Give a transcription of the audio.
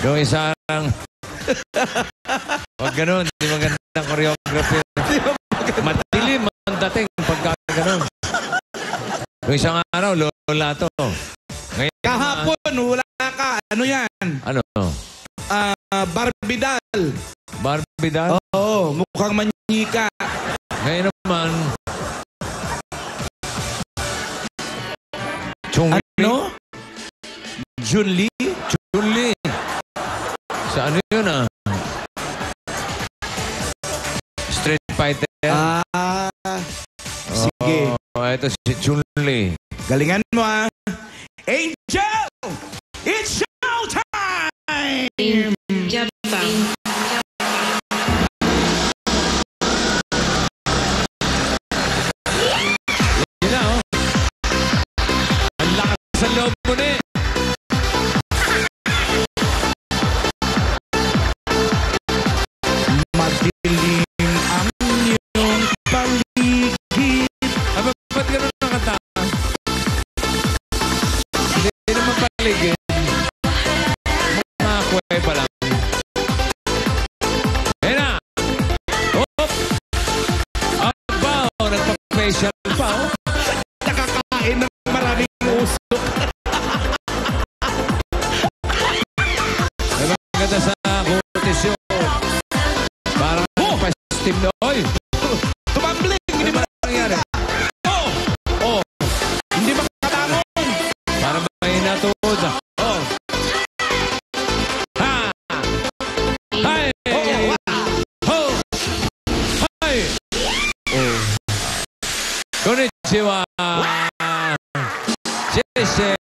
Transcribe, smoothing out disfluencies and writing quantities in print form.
Yung isang... Huwag ganun. Hindi magandang choreography. Madilim ang dating pagka ganun. Yung isang araw, lola to. Ngayon, kahapon, wala ka. Ano yan? Ano? Barbidal. Barbidal? Oo, mukhang manyika. Ngayon naman... Chungli? Ano? Junli? Chungli. Sa ano yun Street Fighter? Sige. Ito si Chun-Li. Galingan mo Angel! It's showtime! Yun na Ang lakas sa loob mo na Madilim ang iyong paligid. Ba't gano'n nakata? Hindi naman paligid. Mga kuweba lang. Ayan na! Hop! Aba! Nagpa-facial pa Nakakain ng maraming usok. Maganda sa kutisyon. Parang pa-steam na. Oy! Tumambling! Hindi ba nangyari? Hindi ba kabangon? Para may natuod. Ha! Hay! Ho! Hay! Konnichiwa! Jesse!